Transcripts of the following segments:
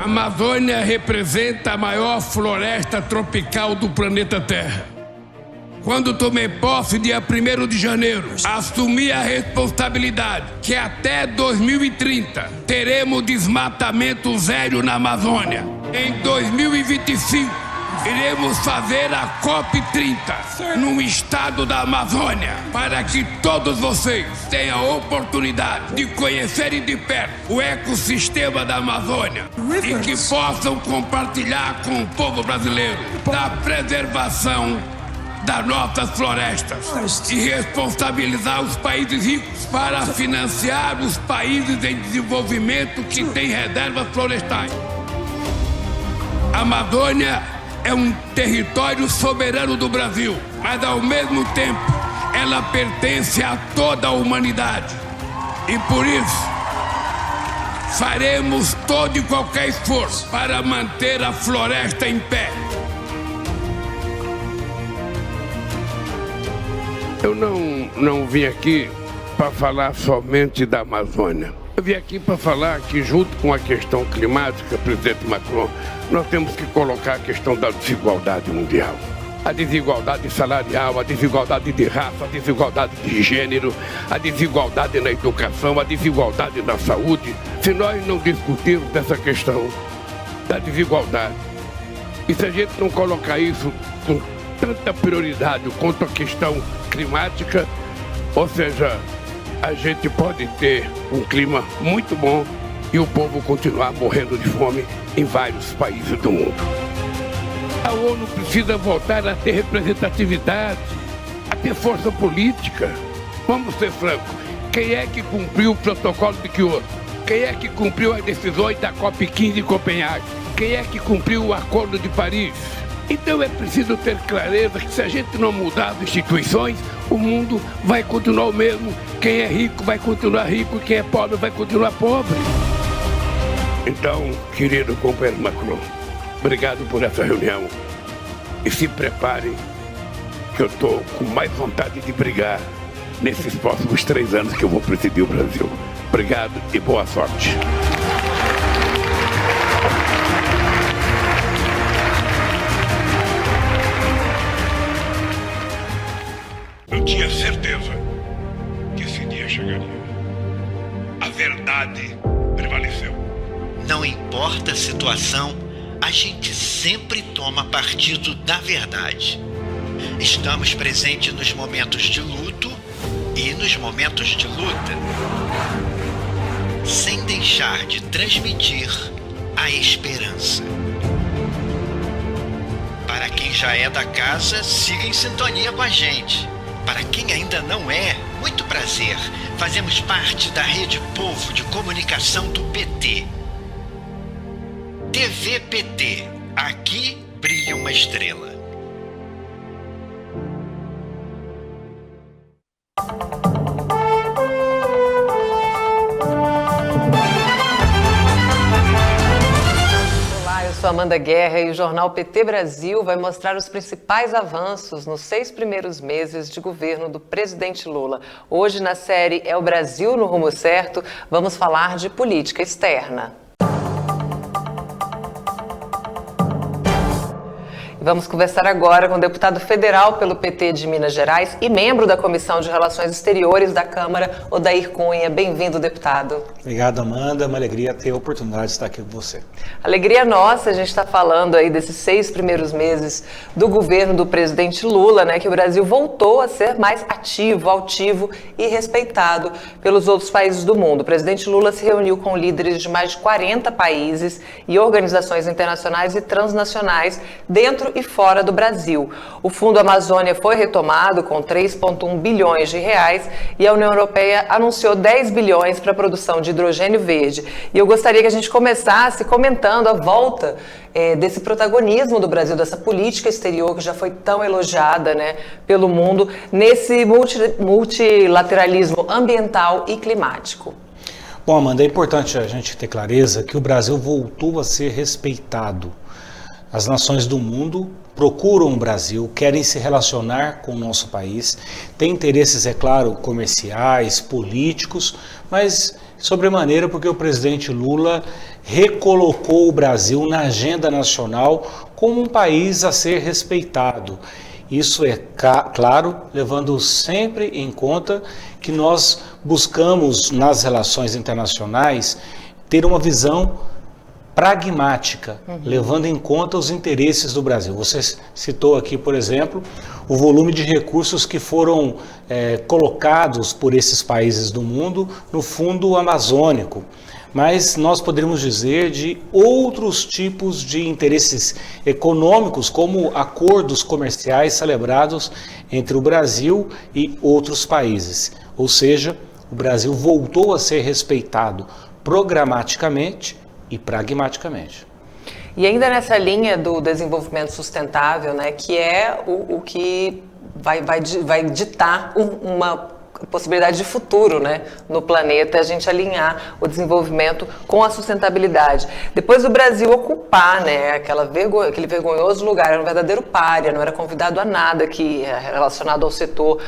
A Amazônia representa a maior floresta tropical do planeta Terra. Quando tomei posse, dia 1º de janeiro, assumi a responsabilidade que até 2030 teremos desmatamento zero na Amazônia. Em 2025, iremos fazer a COP30 no estado da Amazônia, para que todos vocês tenham a oportunidade de conhecerem de perto o ecossistema da Amazônia e que possam compartilhar com o povo brasileiro da preservação das nossas florestas e responsabilizar os países ricos para financiar os países em desenvolvimento que têm reservas florestais. A Amazônia é um território soberano do Brasil, mas ao mesmo tempo ela pertence a toda a humanidade. E por isso faremos todo e qualquer esforço para manter a floresta em pé. Eu não vim aqui para falar somente da Amazônia. Eu vim aqui para falar que, junto com a questão climática, presidente Macron, nós temos que colocar a questão da desigualdade mundial. A desigualdade salarial, a desigualdade de raça, a desigualdade de gênero, a desigualdade na educação, a desigualdade na saúde. Se nós não discutirmos essa questão da desigualdade, e se a gente não colocar isso com tanta prioridade quanto a questão climática, ou seja, a gente pode ter um clima muito bom e o povo continuar morrendo de fome em vários países do mundo. A ONU precisa voltar a ter representatividade, a ter força política. Vamos ser francos, quem é que cumpriu o protocolo de Kyoto? Quem é que cumpriu as decisões da COP15 em Copenhague? Quem é que cumpriu o Acordo de Paris? Então é preciso ter clareza que, se a gente não mudar as instituições, o mundo vai continuar o mesmo. Quem é rico vai continuar rico e quem é pobre vai continuar pobre. Então, querido companheiro Macron, obrigado por essa reunião. E se preparem, que eu estou com mais vontade de brigar nesses próximos 3 anos que eu vou presidir o Brasil. Obrigado e boa sorte. Eu tinha certeza que esse dia chegaria. A verdade prevaleceu. Não importa a situação, a gente sempre toma partido da verdade. Estamos presentes nos momentos de luto e nos momentos de luta, sem deixar de transmitir a esperança. Para quem já é da casa, siga em sintonia com a gente. Para quem ainda não é, muito prazer. Fazemos parte da Rede Povo de Comunicação do PT. TV PT. Aqui brilha uma estrela. Eu sou Amanda Guerra e o jornal PT Brasil vai mostrar os principais avanços nos 6 primeiros meses de governo do presidente Lula. Hoje, na série É o Brasil no Rumo Certo, vamos falar de política externa. Vamos conversar agora com o deputado federal pelo PT de Minas Gerais e membro da Comissão de Relações Exteriores da Câmara, Odair Cunha. Bem-vindo, deputado. Obrigado, Amanda. É uma alegria ter a oportunidade de estar aqui com você. Alegria nossa, a gente está falando aí desses 6 primeiros meses do governo do presidente Lula, né, que o Brasil voltou a ser mais ativo, altivo e respeitado pelos outros países do mundo. O presidente Lula se reuniu com líderes de mais de 40 países e organizações internacionais e transnacionais dentro e fora do Brasil. O Fundo Amazônia foi retomado com 3,1 bilhões de reais e a União Europeia anunciou 10 bilhões para a produção de hidrogênio verde. E eu gostaria que a gente começasse comentando a volta desse protagonismo do Brasil, dessa política exterior que já foi tão elogiada, né, pelo mundo, nesse multilateralismo ambiental e climático. Bom, Amanda, é importante a gente ter clareza que o Brasil voltou a ser respeitado. As nações do mundo procuram o Brasil, querem se relacionar com o nosso país, têm interesses, é claro, comerciais, políticos, mas sobremaneira porque o presidente Lula recolocou o Brasil na agenda nacional como um país a ser respeitado. Isso é claro, levando sempre em conta que nós buscamos nas relações internacionais ter uma visão pragmática, levando em conta os interesses do Brasil. Você citou aqui, por exemplo, o volume de recursos que foram colocados por esses países do mundo no Fundo Amazônico. Mas nós poderíamos dizer de outros tipos de interesses econômicos, como acordos comerciais celebrados entre o Brasil e outros países. Ou seja, o Brasil voltou a ser respeitado programaticamente e pragmaticamente. E ainda nessa linha do desenvolvimento sustentável, né, que é o que vai ditar uma possibilidade de futuro, né, no planeta, a gente alinhar o desenvolvimento com a sustentabilidade. Depois do Brasil ocupar, né, aquele vergonhoso lugar, era um verdadeiro pária, não era convidado a nada que relacionado ao setor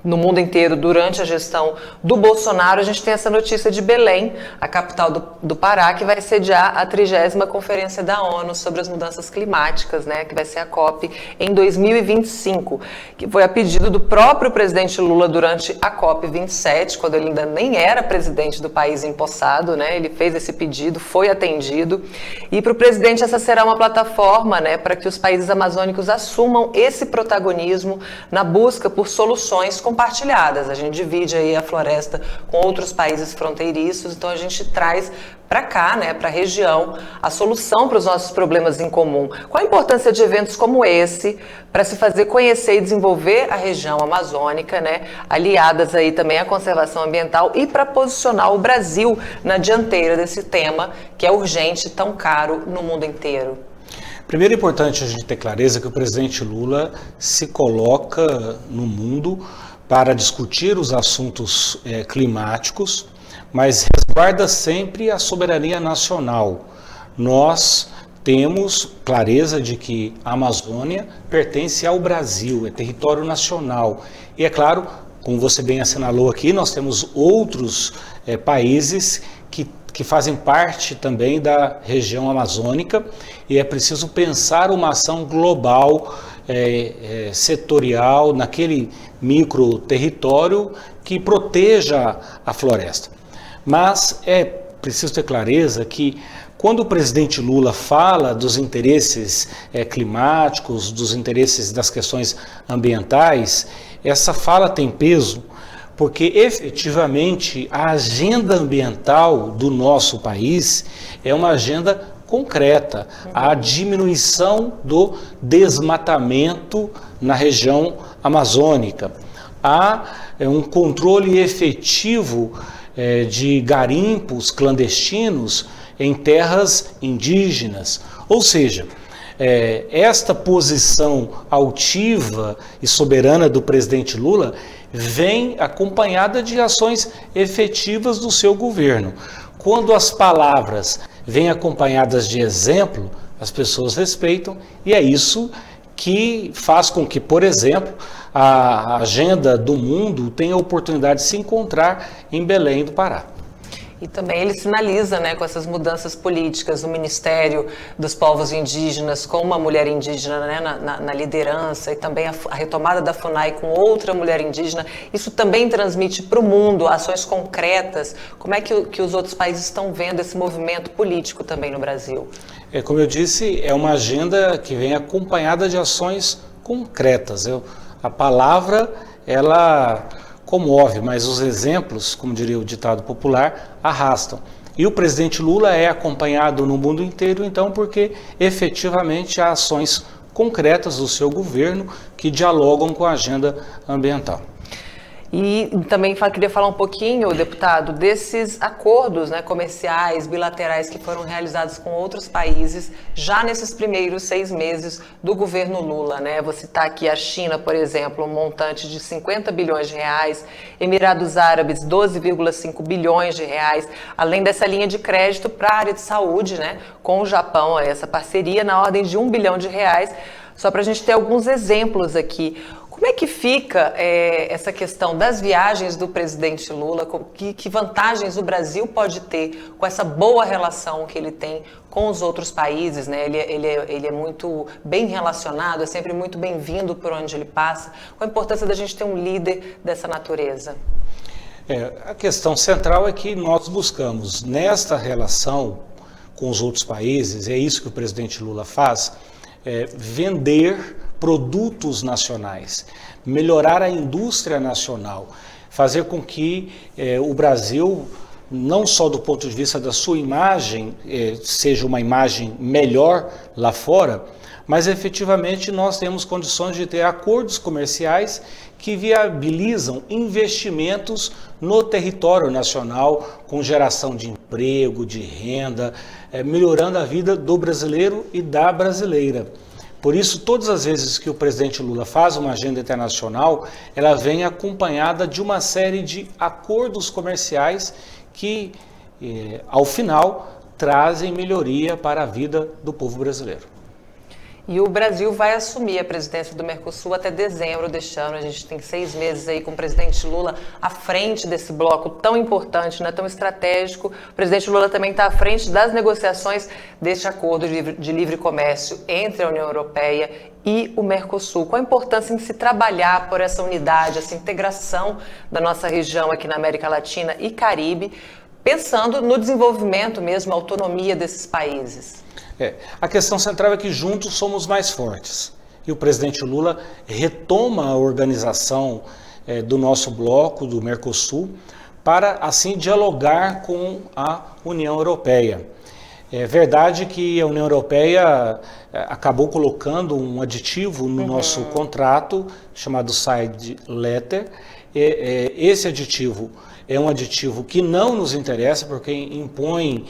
no mundo inteiro durante a gestão do Bolsonaro, a gente tem essa notícia de Belém, a capital do Pará, que vai sediar a 30ª Conferência da ONU sobre as Mudanças Climáticas, né, que vai ser a COP em 2025, que foi a pedido do próprio presidente Lula durante a COP 27, quando ele ainda nem era presidente do país empossado, né, ele fez esse pedido, foi atendido, e para o presidente essa será uma plataforma, né, para que os países amazônicos assumam esse protagonismo na busca por soluções compartilhadas. A gente divide aí a floresta com outros países fronteiriços, então a gente traz para cá, né, para a região, a solução para os nossos problemas em comum. Qual a importância de eventos como esse para se fazer conhecer e desenvolver a região amazônica, né, aliadas aí também à conservação ambiental e para posicionar o Brasil na dianteira desse tema que é urgente, tão caro no mundo inteiro? Primeiro é importante a gente ter clareza que o presidente Lula se coloca no mundo para discutir os assuntos climáticos, mas resguarda sempre a soberania nacional. Nós temos clareza de que a Amazônia pertence ao Brasil, é território nacional. E é claro, como você bem assinalou aqui, nós temos outros países que fazem parte também da região amazônica e é preciso pensar uma ação global, setorial, naquele micro território que proteja a floresta. Mas é preciso ter clareza que quando o presidente Lula fala dos interesses climáticos, dos interesses das questões ambientais, essa fala tem peso porque efetivamente a agenda ambiental do nosso país é uma agenda concreta, a diminuição do desmatamento na região amazônica, há um controle efetivo de garimpos clandestinos em terras indígenas, ou seja, esta posição altiva e soberana do presidente Lula vem acompanhada de ações efetivas do seu governo. Quando as palavras vêm acompanhadas de exemplo, as pessoas respeitam e é isso que faz com que, por exemplo, a agenda do mundo tenha a oportunidade de se encontrar em Belém do Pará. E também ele sinaliza, né, com essas mudanças políticas, o Ministério dos Povos Indígenas com uma mulher indígena, né, na liderança e também a retomada da FUNAI com outra mulher indígena, isso também transmite para o mundo ações concretas. Como é que os outros países estão vendo esse movimento político também no Brasil? Como eu disse, é uma agenda que vem acompanhada de ações concretas. A palavra, ela comove, mas os exemplos, como diria o ditado popular, arrastam. E o presidente Lula é acompanhado no mundo inteiro, então, porque efetivamente há ações concretas do seu governo que dialogam com a agenda ambiental. E também queria falar um pouquinho, deputado, desses acordos, né, comerciais, bilaterais que foram realizados com outros países já nesses primeiros 6 meses do governo Lula, né? Vou citar aqui a China, por exemplo, um montante de 50 bilhões de reais, Emirados Árabes, 12,5 bilhões de reais, além dessa linha de crédito para a área de saúde, né, com o Japão, essa parceria na ordem de 1 bilhão de reais. Só para a gente ter alguns exemplos aqui. Como é que fica essa questão das viagens do presidente Lula? Que vantagens o Brasil pode ter com essa boa relação que ele tem com os outros países, né? Ele é muito bem relacionado, é sempre muito bem-vindo por onde ele passa. Qual a importância da gente ter um líder dessa natureza? A questão central é que nós buscamos, nesta relação com os outros países, é isso que o presidente Lula faz, vender produtos nacionais, melhorar a indústria nacional, fazer com que o Brasil, não só do ponto de vista da sua imagem, seja uma imagem melhor lá fora, mas efetivamente nós temos condições de ter acordos comerciais que viabilizam investimentos no território nacional, com geração de emprego, de renda, melhorando a vida do brasileiro e da brasileira. Por isso, todas as vezes que o presidente Lula faz uma agenda internacional, ela vem acompanhada de uma série de acordos comerciais que, ao final, trazem melhoria para a vida do povo brasileiro. E o Brasil vai assumir a presidência do Mercosul até dezembro deste ano. A gente tem 6 meses aí com o presidente Lula à frente desse bloco tão importante, né, tão estratégico. O presidente Lula também está à frente das negociações deste acordo de livre comércio entre a União Europeia e o Mercosul. Qual a importância em se trabalhar por essa unidade, essa integração da nossa região aqui na América Latina e Caribe, pensando no desenvolvimento mesmo, a autonomia desses países? A questão central é que juntos somos mais fortes. E o presidente Lula retoma a organização do nosso bloco, do Mercosul, para assim dialogar com a União Europeia. É verdade que a União Europeia acabou colocando um aditivo no nosso contrato, chamado Side Letter. Esse aditivo é um aditivo que não nos interessa, porque impõe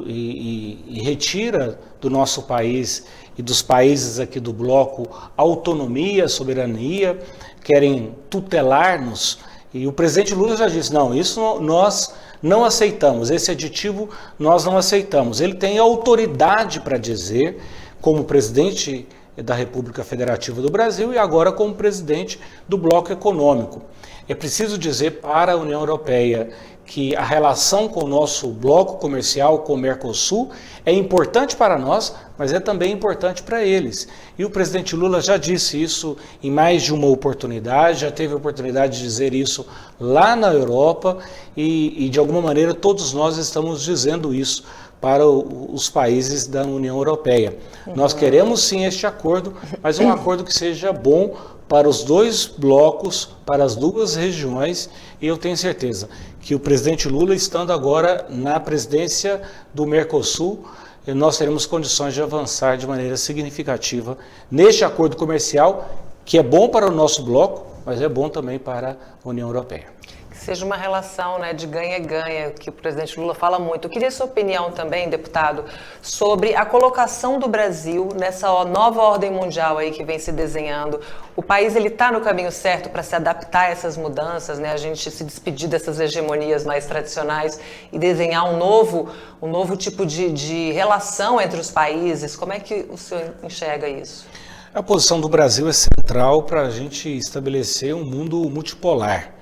e retira do nosso país e dos países aqui do bloco autonomia, soberania, querem tutelar-nos. E o presidente Lula já disse, não, isso nós não aceitamos, esse aditivo nós não aceitamos. Ele tem autoridade para dizer, como presidente da República Federativa do Brasil e agora como presidente do bloco econômico. É preciso dizer para a União Europeia que a relação com o nosso bloco comercial, com o Mercosul, é importante para nós, mas é também importante para eles. E o presidente Lula já disse isso em mais de uma oportunidade, já teve a oportunidade de dizer isso lá na Europa e de alguma maneira todos nós estamos dizendo isso para os países da União Europeia. Nós queremos sim este acordo, mas um acordo que seja bom para os dois blocos, para as duas regiões, e eu tenho certeza que o presidente Lula, estando agora na presidência do Mercosul, nós teremos condições de avançar de maneira significativa neste acordo comercial, que é bom para o nosso bloco, mas é bom também para a União Europeia. Que seja uma relação, né, de ganha-ganha, que o presidente Lula fala muito. Eu queria sua opinião também, deputado, sobre a colocação do Brasil nessa nova ordem mundial aí que vem se desenhando. O país está no caminho certo para se adaptar a essas mudanças, né? A gente se despedir dessas hegemonias mais tradicionais e desenhar um novo tipo de relação entre os países. Como é que o senhor enxerga isso? A posição do Brasil é central para a gente estabelecer um mundo multipolar.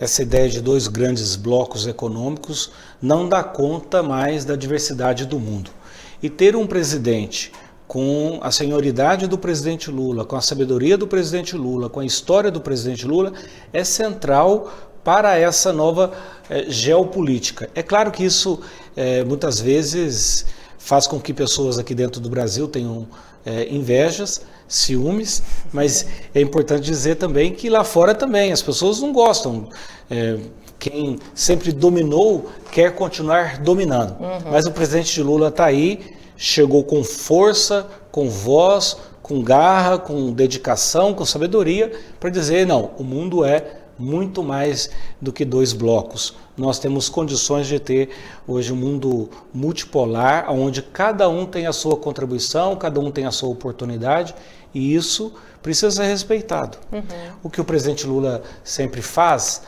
Essa ideia de dois grandes blocos econômicos não dá conta mais da diversidade do mundo. E ter um presidente com a senioridade do presidente Lula, com a sabedoria do presidente Lula, com a história do presidente Lula, é central para essa nova geopolítica. É claro que isso muitas vezes faz com que pessoas aqui dentro do Brasil tenham invejas, ciúmes, mas é importante dizer também que lá fora também as pessoas não gostam. Quem sempre dominou quer continuar dominando. Mas o presidente Lula está aí, chegou com força, com voz, com garra, com dedicação, com sabedoria, para dizer, não, o mundo é muito mais do que dois blocos. Nós temos condições de ter hoje um mundo multipolar, onde cada um tem a sua contribuição, cada um tem a sua oportunidade, e isso precisa ser respeitado. O que o presidente Lula sempre faz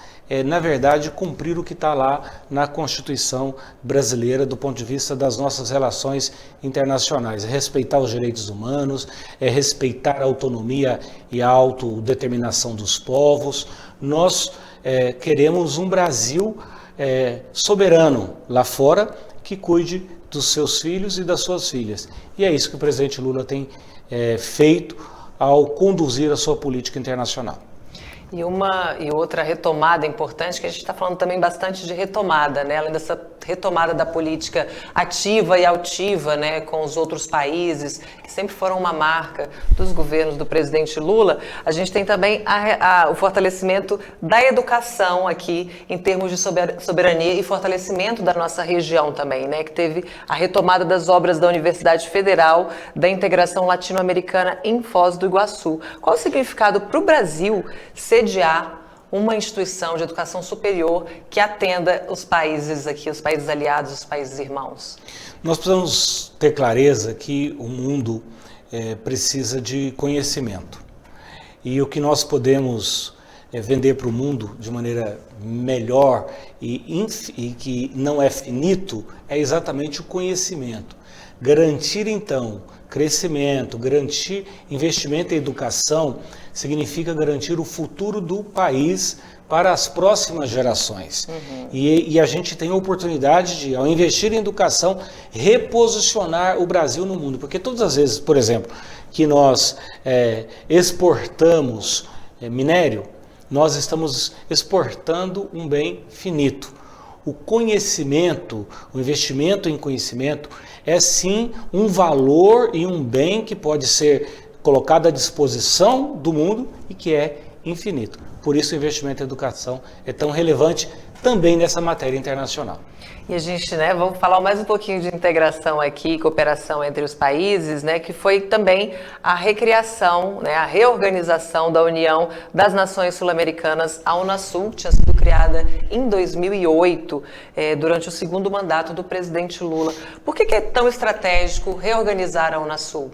na verdade, cumprir o que está lá na Constituição brasileira do ponto de vista das nossas relações internacionais. É respeitar os direitos humanos, é respeitar a autonomia e a autodeterminação dos povos. Nós queremos um Brasil soberano lá fora, que cuide dos seus filhos e das suas filhas. E é isso que o presidente Lula tem feito ao conduzir a sua política internacional. E outra retomada importante, que a gente está falando também bastante de retomada, né? Além dessa retomada da política ativa e altiva, né, com os outros países, que sempre foram uma marca dos governos do presidente Lula, a gente tem também o fortalecimento da educação aqui, em termos de soberania e fortalecimento da nossa região também, né, que teve a retomada das obras da Universidade Federal da Integração Latino-Americana em Foz do Iguaçu. Qual o significado para o Brasil sediar uma instituição de educação superior que atenda os países aqui, os países aliados, os países irmãos? Nós precisamos ter clareza que o mundo precisa de conhecimento. E o que nós podemos vender para o mundo de maneira melhor e que não é finito é exatamente o conhecimento. Garantir, então, crescimento, garantir investimento em educação significa garantir o futuro do país para as próximas gerações. E a gente tem a oportunidade de, ao investir em educação, reposicionar o Brasil no mundo. Porque todas as vezes, por exemplo, que nós exportamos minério, nós estamos exportando um bem finito. O conhecimento, o investimento em conhecimento é sim um valor e um bem que pode ser colocado à disposição do mundo e que é infinito. Por isso o investimento em educação é tão relevante também nessa matéria internacional. E a gente, vamos falar mais um pouquinho de integração aqui, cooperação entre os países, que foi também a recriação, a reorganização da União das Nações Sul-Americanas, a Unasul, que tinha sido criada em 2008, durante o segundo mandato do presidente Lula. Por que é tão estratégico reorganizar a Unasul?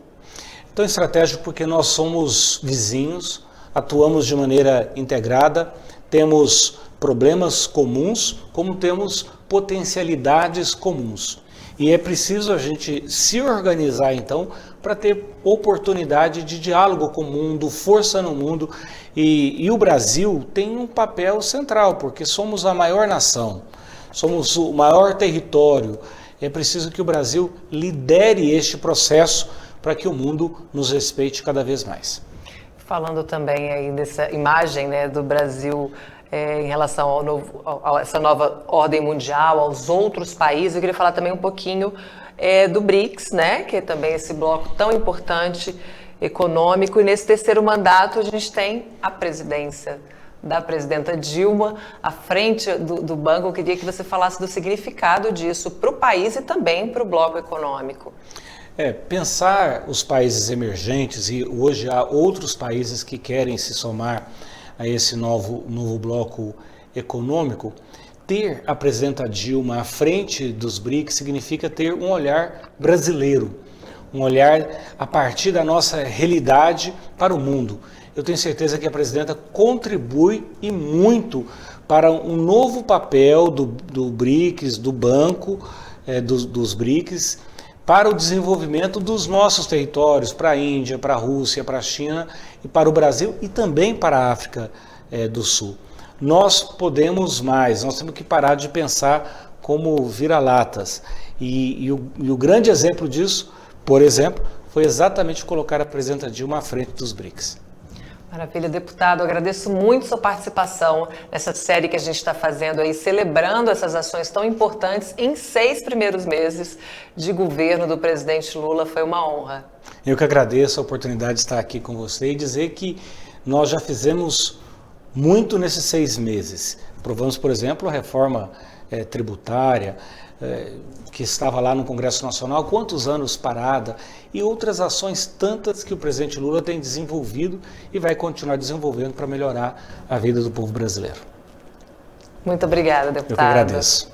Tão estratégico porque nós somos vizinhos, atuamos de maneira integrada, temos problemas comuns, como temos potencialidades comuns. E é preciso a gente se organizar, então, para ter oportunidade de diálogo com o mundo, força no mundo. E o Brasil tem um papel central, porque somos a maior nação, somos o maior território. É preciso que o Brasil lidere este processo para que o mundo nos respeite cada vez mais. Falando também aí dessa imagem, do Brasil em relação a essa nova ordem mundial, aos outros países, eu queria falar também um pouquinho do BRICS, que é também esse bloco tão importante econômico, e nesse terceiro mandato a gente tem a presidência da presidenta Dilma à frente do banco. Eu queria que você falasse do significado disso para o país e também para o bloco econômico. Pensar os países emergentes, e hoje há outros países que querem se somar a esse novo bloco econômico, ter a presidenta Dilma à frente dos BRICS significa ter um olhar brasileiro, um olhar a partir da nossa realidade para o mundo. Eu tenho certeza que a presidenta contribui e muito para um novo papel do BRICS, do banco, dos BRICS, para o desenvolvimento dos nossos territórios, para a Índia, para a Rússia, para a China e para o Brasil e também para a África do Sul. Nós podemos mais, nós temos que parar de pensar como vira-latas. E o grande exemplo disso, por exemplo, foi exatamente colocar a presidenta Dilma à frente dos BRICS. Maravilha, deputado, eu agradeço muito sua participação nessa série que a gente está fazendo aí, celebrando essas ações tão importantes em 6 primeiros meses de governo do presidente Lula. Foi uma honra. Eu que agradeço a oportunidade de estar aqui com você e dizer que nós já fizemos muito nesses 6 meses. Aprovamos, por exemplo, a reforma tributária, que estava lá no Congresso Nacional, quantos anos parada, e outras ações tantas que o presidente Lula tem desenvolvido e vai continuar desenvolvendo para melhorar a vida do povo brasileiro. Muito obrigada, deputado. Eu que agradeço.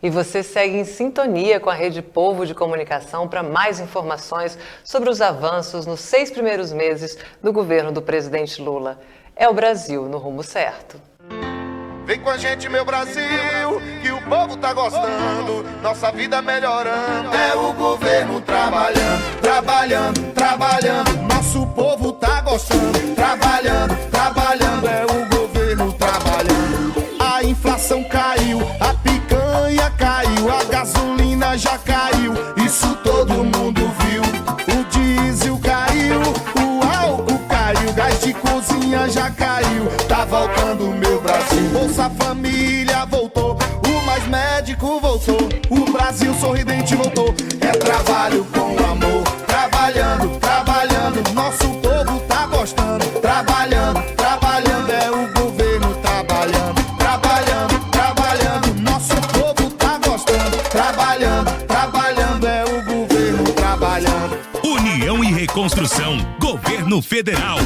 E você segue em sintonia com a Rede Povo de Comunicação para mais informações sobre os avanços nos 6 primeiros meses do governo do presidente Lula. É o Brasil no rumo certo. Vem com a gente, meu Brasil, que o povo tá gostando, nossa vida melhorando. É o governo trabalhando, trabalhando, trabalhando. Nosso povo tá gostando, trabalhando, trabalhando. É o governo trabalhando. A inflação caiu, a picanha caiu, a gasolina já caiu, isso todo mundo viu. O diesel caiu, o álcool caiu, o gás de cozinha já caiu. Tá voltando o meu Brasil. Bolsa Família voltou, o Mais Médico voltou, o Brasil sorridente voltou. É trabalho com amor, trabalhando, trabalhando. Nosso povo tá gostando, trabalhando, trabalhando. É o governo trabalhando, trabalhando, trabalhando. Nosso povo tá gostando, trabalhando, trabalhando. É o governo trabalhando. União e Reconstrução, Governo Federal.